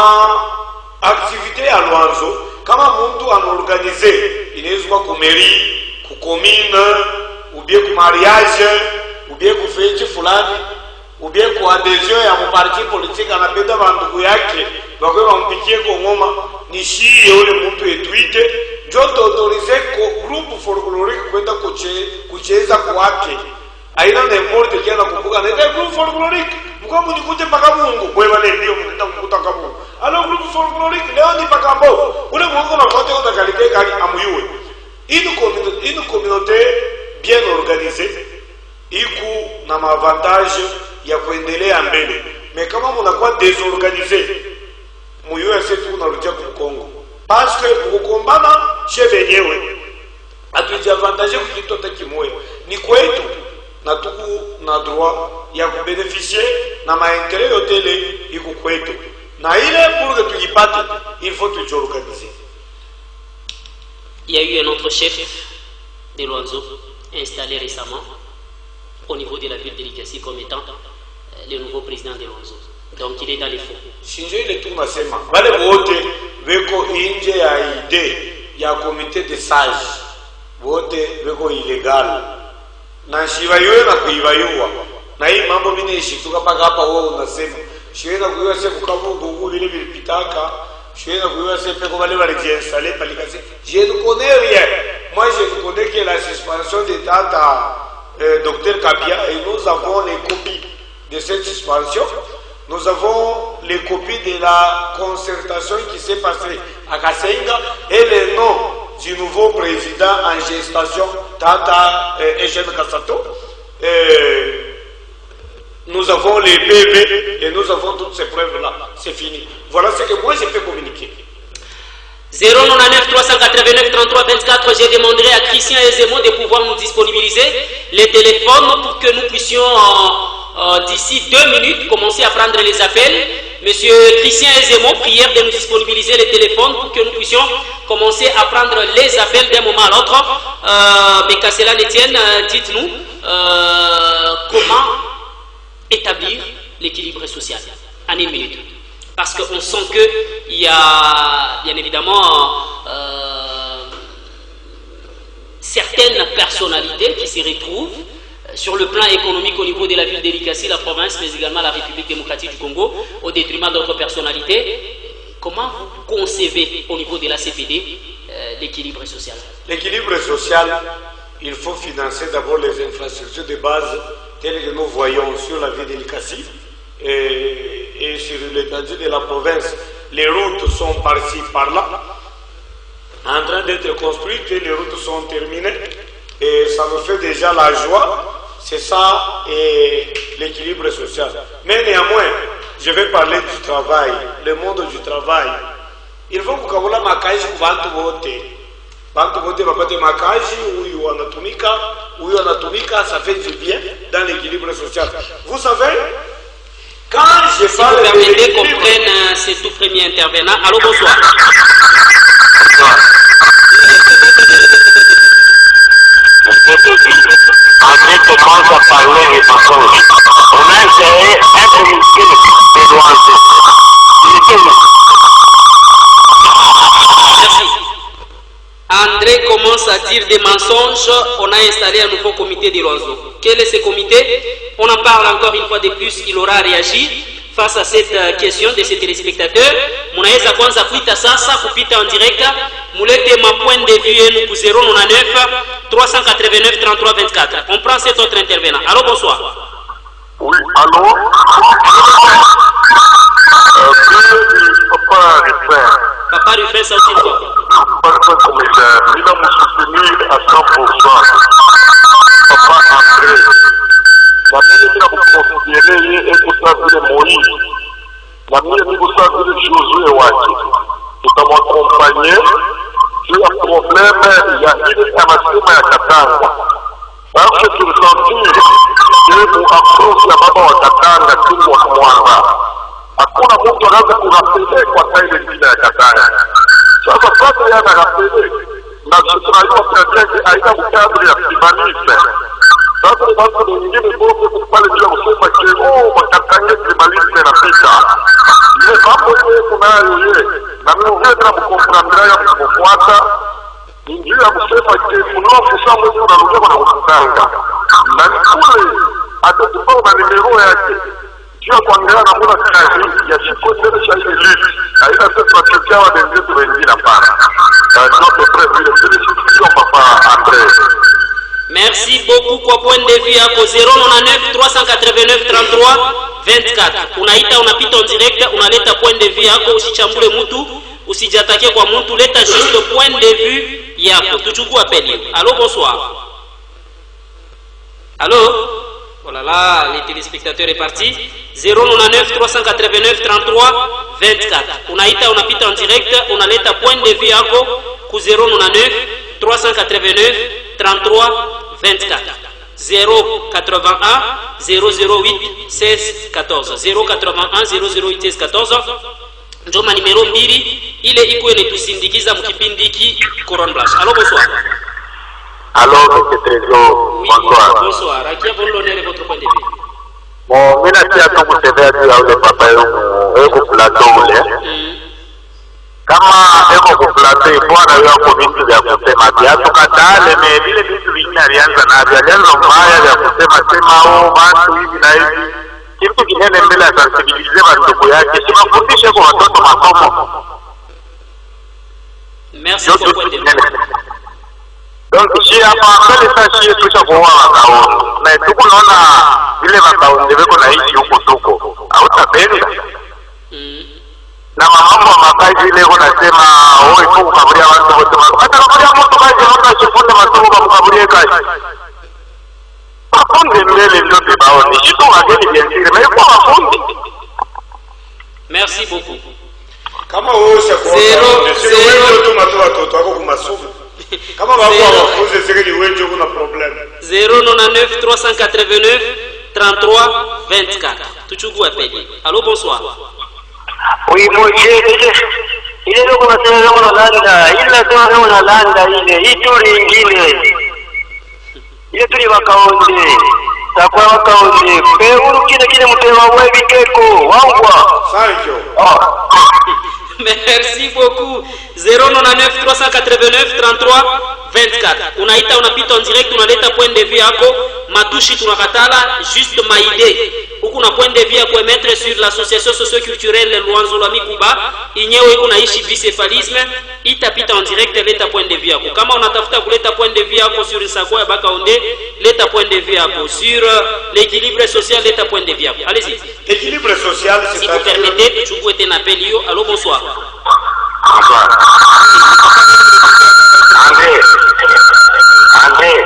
S2: activité à Lwanzo, quand on a organisé, il y a une mairie, une commune, ou bien un mariage, ou bien un fête fulani, ou bien une adhésion à mon parti politique, on a fait des bandes donc on piqué comme on ni si le monde est tweeté, j'ai autorisé le groupe folklorique pour kucheza kwake. Aina n'importe qui anakumbuka na ile groupe folklorique mkomo nikuje mpaka Mungu kwa wale ndio mnaenda kukuta kama Mungu alors groupe folklorique leo ni mpaka Mungu ule Mungu na kote utakalike kali amuyue une communauté bien organisée iko na avantage ya kuendelea mbele mais kama mnakuwa désorganisé muyue sisi tunarudia kwa Kongo parce que kukombana chez wenyewe hatujavantage kukitote kimoja ni kwetu na tuku na droit ya kubénéficier na maintérêt yotele iko kwetu na ile pour que tuyipate il faut toujours organiser.
S1: Il y a eu un autre chef de l'Oiseau installé récemment au niveau de la ville de Likasi comme étant le nouveau président de l'Oiseau. Donc il est dans les fonds.
S2: Sinjo ile tu nasema wale wote weko nje ya idée ya comité de sages wote weko illégal na shivayoe na kuivayua na hii mambo mimi nishituka paka hapa wewe unasema shiwe na kuiwa sasa Kabungu vile vilipitaka shiwe na kuiwa sasa kwa wale walijiinstaller palikasi je ne connais rien moi je ne connais que la suspension de Tata Dr Kabia et nous avons les copies de cette suspension nous avons les copies de la concertation qui s'est passée à Kasenga et les noms du nouveau président en gestation, Tata Eugène Kassato. Nous avons les PV et nous avons toutes ces preuves-là. C'est fini. Voilà ce que moi je peux communiquer.
S1: 099 389 33 24, j'ai demandé à Christian Ezemo de pouvoir nous disponibiliser les téléphones pour que nous puissions d'ici 2 minutes commencer à prendre les appels. Monsieur Christian Ezemo, prière de nous disponibiliser les téléphones pour que nous puissions commencer à prendre les appels d'un moment à l'autre. Bekasela Etienne, dites-nous comment établir l'équilibre social en une minute. Parce qu'on sent qu'il y a bien évidemment certaines personnalités qui se retrouvent sur le plan économique au niveau de la ville d'Elikasi, la province, mais également la République démocratique du Congo, au détriment d'autres personnalités. Comment vous concevez au niveau de la CPD l'équilibre social?
S2: L'équilibre social, il faut financer d'abord les infrastructures de base telles que nous voyons sur la ville d'Elikasi. Et sur l'étendue de la province, les routes sont par-ci, par-là, en train d'être construites et les routes sont terminées. Et ça nous fait déjà la joie. C'est ça et l'équilibre social. Mais néanmoins, je vais parler du travail, le monde du travail. Il faut que vous makaji kubantu wote. Bantu wote bapate makaji, ou anatumika, ça fait du bien dans l'équilibre social. Vous savez, quand je
S1: si
S2: parle
S1: vous permettez qu'on prenne ce tout premier intervenant. Allô, bonsoir.
S4: André commence à parler les mensonges. On a essayé un communiqué de Luanzo.
S1: Merci. André commence à dire des mensonges. On a installé un nouveau comité de Luanzo. Quel est ce comité? On en parle encore une fois de plus. Il aura réagi face à cette question de ces téléspectateurs. Munaweza kwanza kuita sasa kupita en direct mulete ma point de vue yenu ku 099 389 33 24. On prend cet autre intervenant. Allô, bonsoir.
S4: Oui, allô? Papa Rufin.
S1: Papa Rufin, ça aussi quoi?
S4: Papa commissaire, il a me soutenir à 100%. Papa André. La ministre a considéré et tout ça de Moïse. La ministre a dit Josué Waki. Tout à m'accompagner. J'ai un problème, il y a une amasema ya Katanga. Parce que tu le sentis, que pour approcher la baba wa Katanga, tu wa Mwanga. Hakuna mtu anaweza kurafele kwa taile jina ya Katanga. Sasa sasa yana rafele. Na tunajua kwa aina mkabili ya kimanise. Sasa watu wengine bote pale bila kusema kero wakatanga kimalisi na pita. Ile mambo ile kunayo yeye. Na mimi na mkomprandra ya kufuata. Ndio ya kusema kero mnofu sana mtu anarudia na kutanga. Na kule atatupa na nimero yake. Sio kuangalia na kuna kazi ya siku tena cha ile list. Aina sasa tukiwa na ndio wengine hapana. Ndio prevu ile sio papa André.
S1: Merci beaucoup kwa point de vue yako 099 389 33 24. Unaita unapita en direct, unaleta point de vue yako, usichambule mtu, usijatake kwa mtu, leta juste point de vue yako. Tuchukue appel. Allô, bonsoir. Allô? Oh là là, les téléspectateurs est parti. 099 389 33 24. Unaita unapita en direct, unaleta point de vue yako ku 099 389 33 24 081 008 16 14 081 008 16 14 njoma numero 2 ile iko inetusindikiza mkipindi hiki Coron Blanche. Allô, bonsoir.
S4: Allô, monsieur Trésor.
S1: Oui,
S4: bonsoir.
S1: Bonsoir. À qui avons l'honneur de votre point de vue?
S4: Bon, mimi natia tu kutembea juu ya ule baba yangu plateau ule. Kama eko kuplate bwana yako vitu vya kusema viatu katale me vile vitu vingine alianza na alianza mbaya vya kusema sema watu hivi na hivi kitu kinene mbele ya sensibilize watoto yake simafundishe kwa watoto masomo.
S1: Merci pour point de vue.
S4: Donc si hapa mbele sasa si tucha kwa wadau na tuko naona vile wadau ndivyo na hichi huko tuko hautabenda. na mambo mabaya ile unasema wewe tu kukaburia watu wote. Hata kukaburia mtu kazi mtu asifunda masomo kwa kukaburia kazi. Mafundi mbele ndio tubaoni. Kitu mageni vianzire. Mais kwa mafundi.
S1: Merci beaucoup.
S2: Kama wewe zero tu matoa watoto wako kwa masomo. Kama wako wafunze zile wewe kuna problem.
S1: 099 389 33 24. Tuchukue appel. Allô, bonsoir.
S4: Oui, monsieur, ile ndio kuna sema kama Landa, ile ndio kama Landa ile, ituri nyingine. Ile tuli wakaonde. Takwa wakaonde. Peuru kile mtewa wewe bikeko, wangwa.
S2: Thank you.
S1: Merci beaucoup. 099 389 33 24. Unaita unapita en direct unaleta point de vue yako, matushi tunakatala juste maide. Huku na point de vue yako mettre sur l'association socio-culturelle Luanzo la Mikuba, inyewe iko naishi bicéphalisme, itapita en direct leta point de vue yako. Kama unatafuta kuleta point de vue yako sur Nsako ya Bakaonde, leta point de vue yako sur l'équilibre social, leta point de vue yako. Allez-y.
S2: Équilibre social, c'est
S1: si vous permettez, tu peux être un appel. Allô, bonsoir.
S4: Bonsoir. André,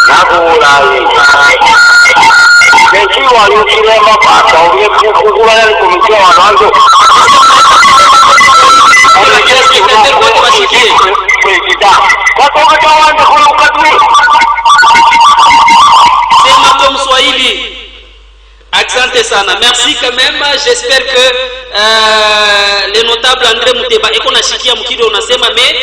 S4: Nabula, Kenshi wa Yusilema Pata, uye kukula ya komisia wa Rwanda.
S1: Sema comme Swahili. Accent sana. Merci quand même. J'espère que les notables André Muteba eko nashikia mkile unasema mais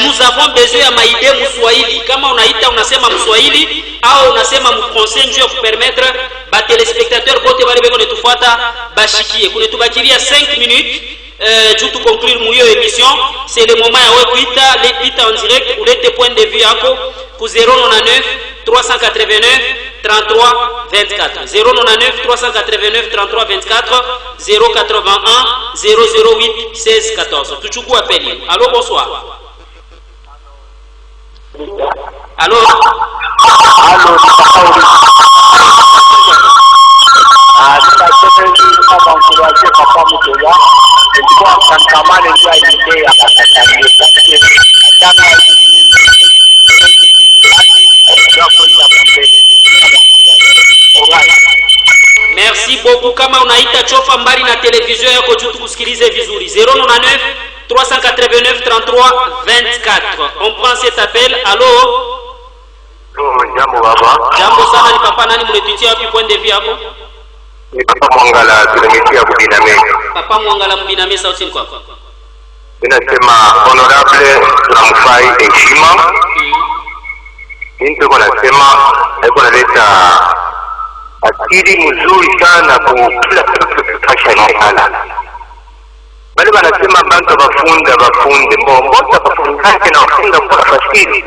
S1: nous avons besoin ya maide mswahili. Kama unaita unasema mswahili au unasema mfrançais ndio kupermettre ba téléspectateurs bote bale beko netufuata bashikie. Kunetubakilia 5 minutes juste pour conclure mon émission. C'est le moment où kuita les pita en direct ou les points de vue yako ku 099 389 33 24 099 389 33 24 081 008 16 14. Tuchukue appel. Allô, bonsoir. Allô. Merci beaucoup. Kama unaita chofa mbali na television yako juu tukusikilize vizuri. 099 389 33 24. On prend cet appel. Allô?
S4: Jambo baba.
S1: Jambo sana, ni papa nani mletutia wapi point de vue yako?
S4: Ni papa Mwangala tunametia Mbiname.
S1: Papa Mwangala Mbiname, sauti ni kwako.
S4: Ninasema honorable tunamfai heshima. Ndio nasema hapo naleta akili mzuri sana kwa kila kitu tutashana. Bali wanasema bantu bafunde mbona bafundake na wafunda kwa fasili.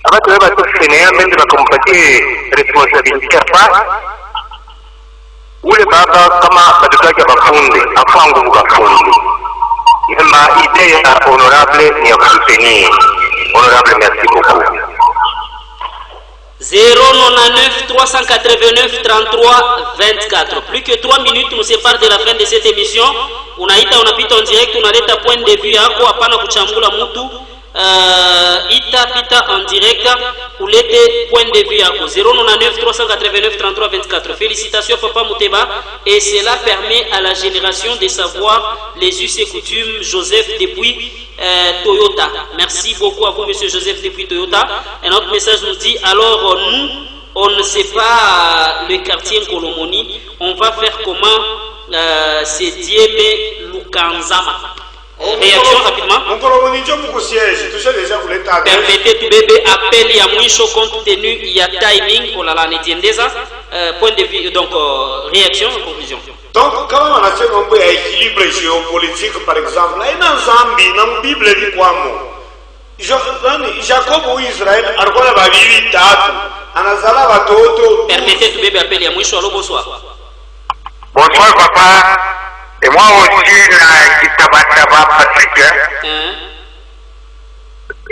S4: Abatu weba tusenea mbende bakompatie responsabilité hapa. Ule baba kama badutake bafunde, afangu bafunde. Ma idée honorable ni ya soutenir. Honorable, merci beaucoup.
S1: 099 389 33 24. Plus que 3 minutes nous séparent de la fin de cette émission. Unaita unapita en direct, unaleta point de vue yako, hapana kuchambula mtu. Ita pita en direct, ulete point de vue yako. 099 389 33 24. Félicitations Papa Muteba, et cela permet à la génération de savoir les us et coutumes. Joseph depuis Toyota. Merci beaucoup à vous Monsieur Joseph depuis Toyota. Un autre message nous dit, alors nous on ne sait pas le quartier Kolomoni, on va faire comment c'est Dieme Lukanzama. Réaction rapidement. Permettez tout bébé appel ya mwisho compte tenu ya timing pour la netiendeza. Point de vue, donc réaction et conclusion.
S2: Donc quand on a fait un peu d'équilibre géopolitique par exemple, là dans Zambie, dans la Bible il kwamo. Jacob ou Israël alikuwa na bibi tatu. Anazala watoto.
S1: Permettez tout bébé appel ya mwisho. Allô, bonsoir.
S4: Bonsoir papa. Et moi aussi, Kitabata Patrick,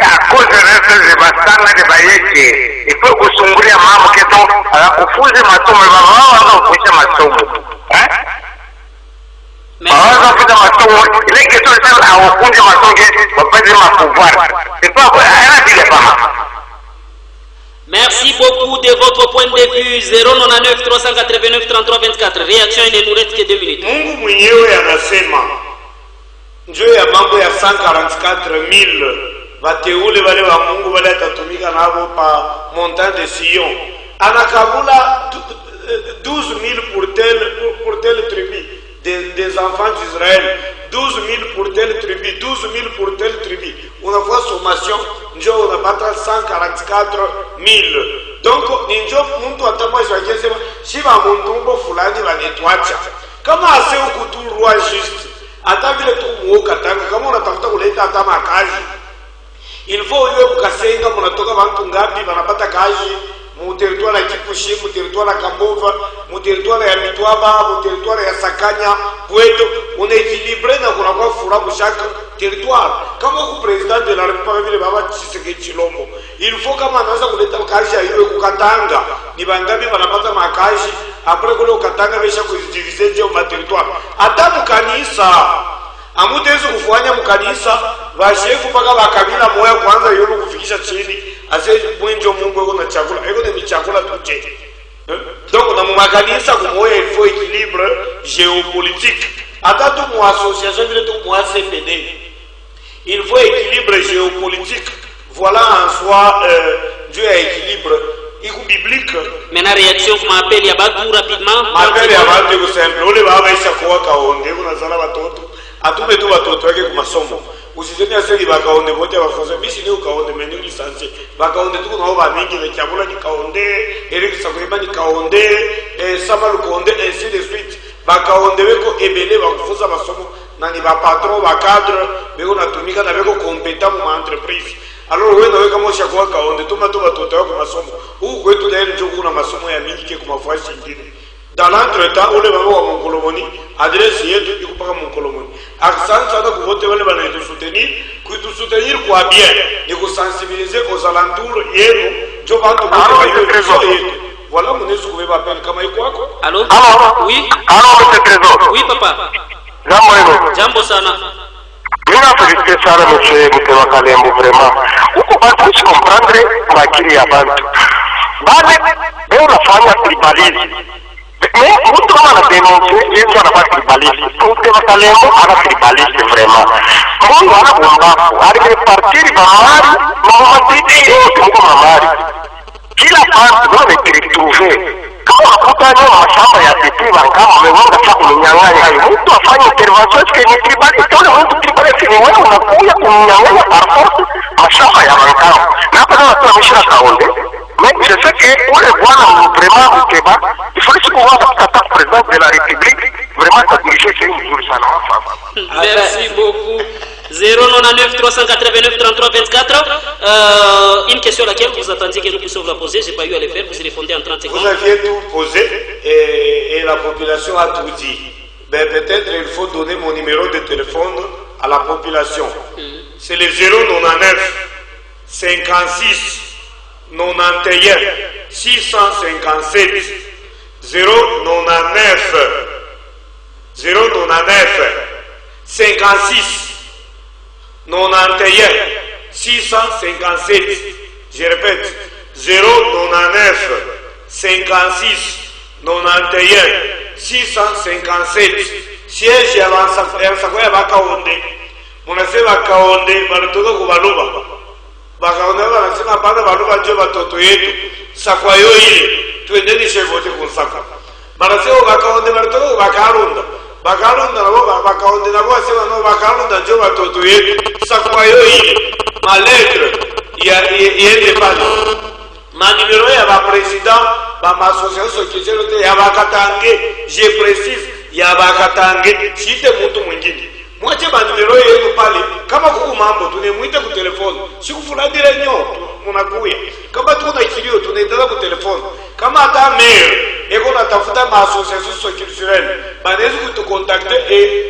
S4: à cause de ce Bastana de Bayeke, il faut que son bruit à maman qui est à la confusion, ma tombe, ma maman, non, pour ça, ma tombe. Bawaza kuja masomo, ile kitu sasa hawakunje masonge wapate mapouvoir. C'est pas quoi, rien dire pas.
S1: Merci beaucoup de votre point de vue. 099 389 33 24. Réaction, il ne nous reste que 2 minutes.
S2: Mungu mwenyewe anasema njoo ya mambo ya 144,000 wateule wale wa Mungu wale atatumika nabo pa montagne de Sion. Anakabula 12,000 pour telle tribu des enfants d'Israël. 12,000 pour telle tribu, 12,000 pour telle tribu. Unafua sommation, njoo unapata 144,000. Donc ninjo mtu atamwesha akisema shiba mtumbo fulani wanetwacha. Kama ase ukuturua juste, hata vile tu muoka tanga kama unatafuta kuleta hata makazi. Il faut yeye kukasenga mnatoka bantu ngapi wanapata kazi mu territoire ya Kipushi, mu territoire ya Kambova, mu territoire ya Mitwaba, mu territoire ya Sakanya, Pweto, on est équilibré na kunakuwa furaha pour chaque territoire. Kama ku président de la République vile baba Tshisekedi Tshilombo, il faut kama anaweza kuleta kazi ya iwe kukatanga, ni bangapi wanapata makazi, après kule ukatanga besha kuzidiviser je ma territoire. Hata mkanisa amutezi kufanya mkanisa vashefu paka bakabila moya kwanza yolo kufikisha chini ase mwenjo Mungu yuko na chakula yuko ni chakula tuje. Donc na makanisa kumoya il faut équilibre géopolitique. Hata tu mu association vile tu mu CPD. Il faut équilibre géopolitique. Voilà en soi Dieu a équilibre iko biblique.
S1: Maintenant réaction pour m'appelle ya batu rapidement.
S2: M'appelle ya batu ko simple. Ole baba isha kwa kaonde unazala watoto. Atume tu watoto wake kwa masomo. Usizeni aseli bakaonde bote bafaza bisi ni ukaonde menu lisansi. Bakaonde tu kuna oba mingi na chakula ni kaonde, Eric Sakweba ni kaonde, Samalu kaonde ainsi de suite. Bakaonde weko ebele bakufuza masomo na ni ba patron ba cadre beko natumika na beko compétent mu entreprise. Alors wewe nawe kama ushakuwa kaonde tuma tu watoto wako masomo. Huko kwetu leo ndio kuna masomo ya mingi kwa mafashi nyingine. Dans l'entretemps, on les va voir mon colomoni, adresse yetu iko paka mon colomoni. Accent sana kuvote wale bana yetu soutenir quoi bien, ni ku sensibiliser aux alentours yenu, jo bantu bote yetu. Voilà mon esu kuva appel kama iko wako.
S1: Allô? Oui.
S4: Allô, monsieur Trésor.
S1: Oui papa.
S4: Jambo hilo.
S1: Jambo sana.
S4: Mina felicité sana monsieur Mtewa Kalembo vraiment. Uko basi je comprendre kwa akili ya bantu. Bale, leo nafanya tribalisme. Mtu kama anadenonse yeye anapata tribalisme. Mtewa Kalembo ana tribalisme vraiment. Mungu anabombafu, alipartir bamari, mamatidi yote mko mamari. Kila bantu wametritrouver. Kama wakutanya mashamba ya pipi kama umewanga sasa kunyang'anya hayo. Mtu afanye intervention kwenye tribali, kama mtu tribali ni wewe unakuja kunyang'anya par force mashamba ya bankao. Na hapa watu wameshika kaonde. Mais je sais que pour les voir vraiment au Québec, il faut que voir le président de la République vraiment s'adresser c'est une jour ça non.
S1: Merci beaucoup. 099 389 33 24. Une question à laquelle vous attendiez que nous puissions vous la poser, j'ai pas eu à le faire, vous répondez en 30 secondes.
S2: Vous aviez tout posé et la population a tout dit. Ben, peut-être il faut donner mon numéro de téléphone à la population. C'est le 099 56 91 657 099 56 91 657. Je répète, 099 56 91 657. Siège ya Bansakoya Bakaonde. Munasema Kaonde banatoka kubaluba. Bakaonde banasema bana baluba ndio batoto yetu. Sakwa yo ile tuendeni shevote kunsaka. Banasema Bakaonde banatoka kubakarunda. Bakalunda nabo bakaonde nabo asema no bakalunda ndio watoto yetu. Sakwa yo ile ma lettre yende pale. Ma numéro ya ba président ba ma association société ya bakatange, je précise ya bakatange site mtu mwingine. Mwache ba numéro yenu pale kama kuku mambo tunemuite ku telefoni. Sikufuladira nyo munakuya. Kama tuna kilio tunaendelea ku telefoni. Kama hata mail eko natafuta ma association culturelle banaweza kutukontakte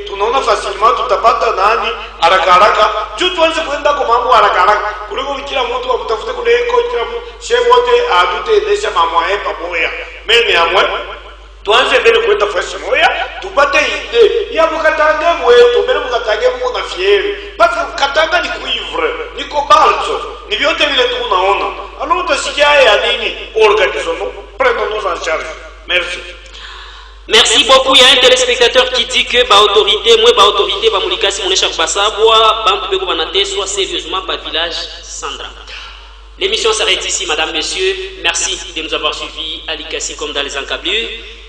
S2: tunaona facilement tutapata nani haraka haraka juu tuanze kwenda kwa mambo haraka haraka kuliko kila mtu akutafute kule eko kila chef wote adute desha mambo pamoja mimi amwe tuanze mbele kwenda fasi moya tupate ide ya Mukatanga mwetu mbele Mukatanga muna fieri parce que Mukatanga ni cuivre ni cobalt ni vyote vile tunaona alors utasikia ya nini organisons-nous prenons-nous en charge. Merci.
S1: Merci beaucoup. Il y a un téléspectateur qui dit que autorité Bamulikasi Monesha Basabwa, Bantu Beko Banate soit sérieusement par village Sandra. L'émission s'arrête ici, madame, messieurs. Merci de nous avoir suivis à Likasi comme dans les encablures.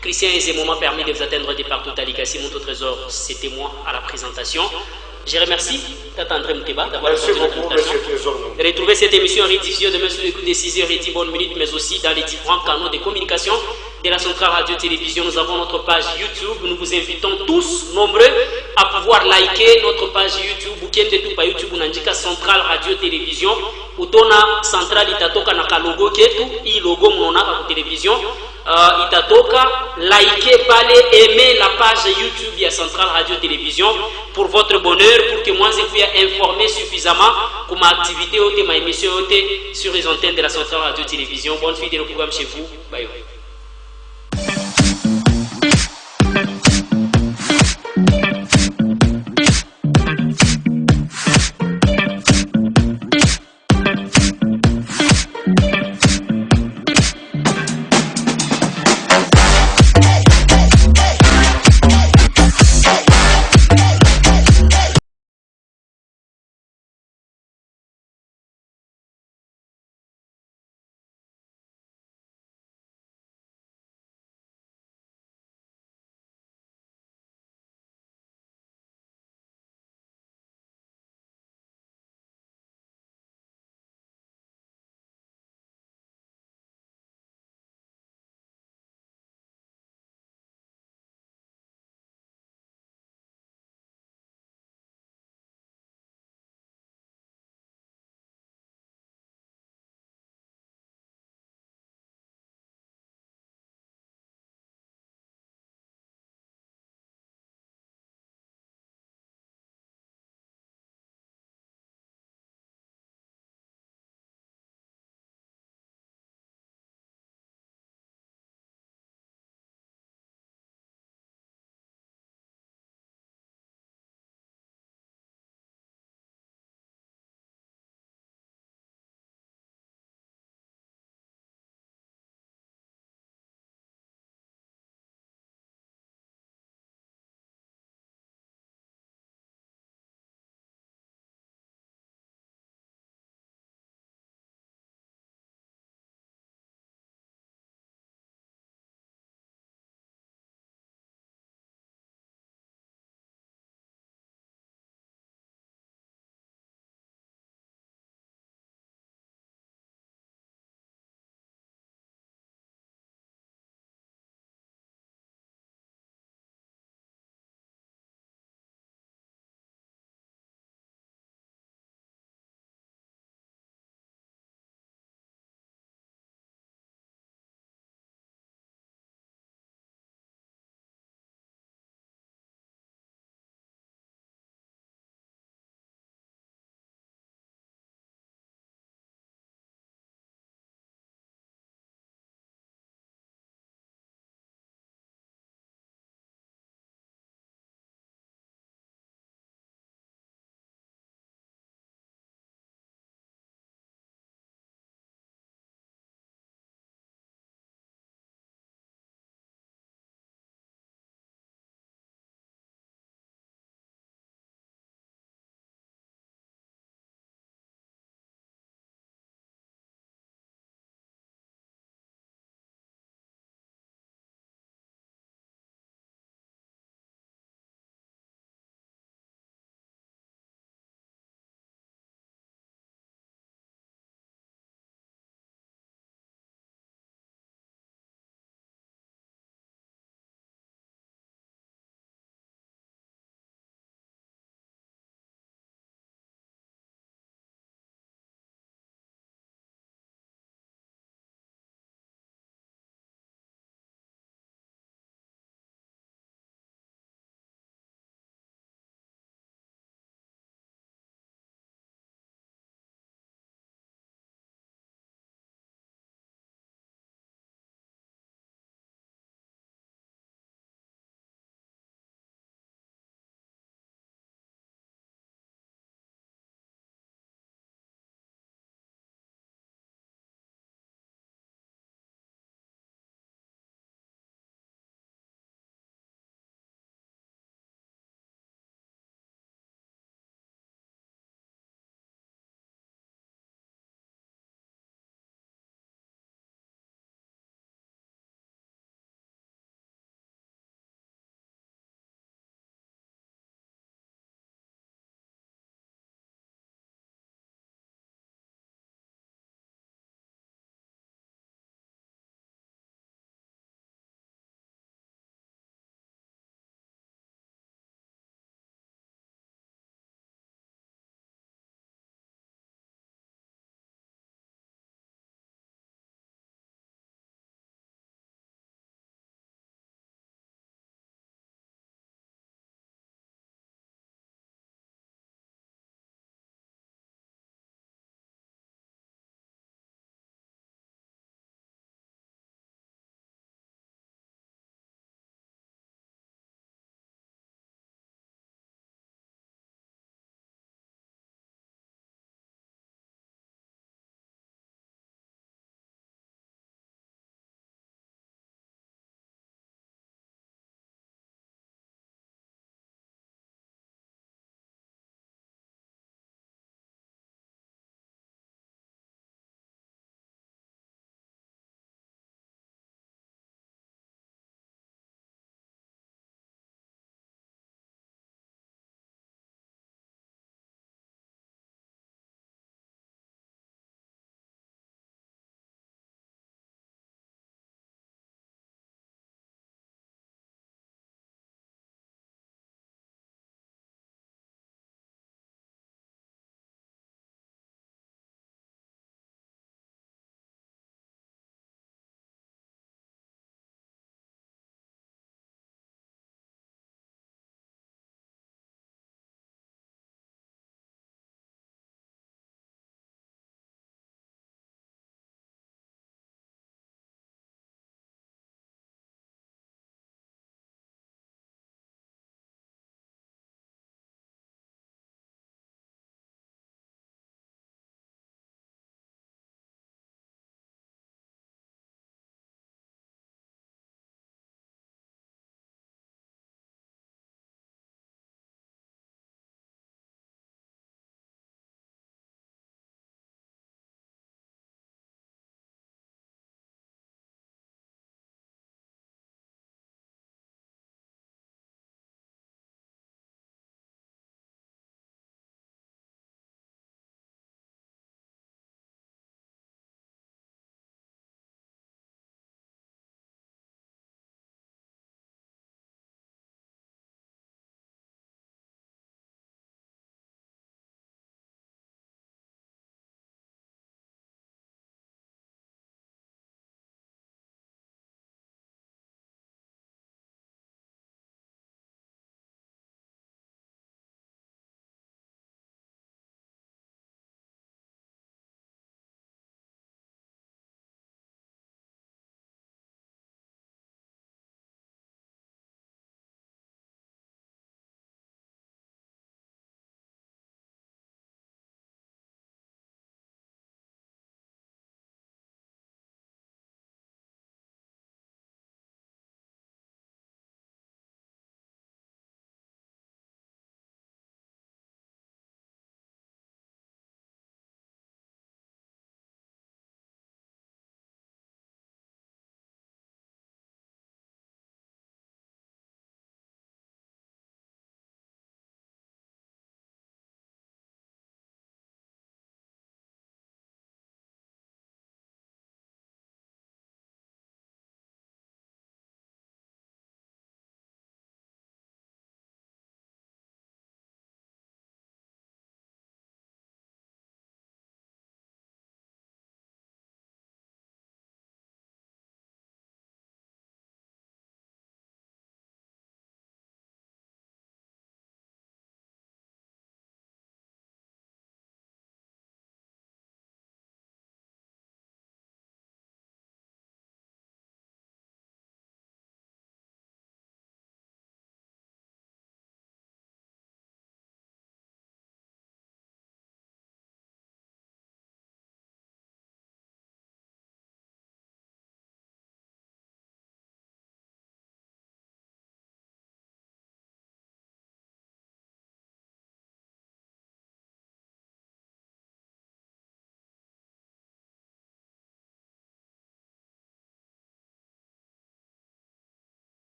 S1: Christian et ces moments permis de vous atteindre de partout à Likasi. Mon trésor, c'était moi à la présentation. Je remercie Tata André Mouteba d'avoir
S2: Merci beaucoup, monsieur Trésor.
S1: Retrouvez cette émission en rediffusion demain sur le coup de 6h10 bonnes minutes, mais aussi dans les différents canaux de communication de la Centrale Radio-Télévision. Nous avons notre page YouTube. Nous vous invitons tous, nombreux, à pouvoir liker notre page YouTube. Bukende tu pa YouTube, unandika Centrale Radio-Télévision. Utona Centrale itatoka na kalogo ketu. Hii logo mnaonaka kwa television. Itatoka, likez, pale, aimez la page YouTube via Centrale Radio-Télévision pour votre bonheur, pour que moi je puisse informer suffisamment pour ma activité, ma émission sur les antennes de la Centrale Radio-Télévision. Bonne suite de le programme chez vous. Bye bye.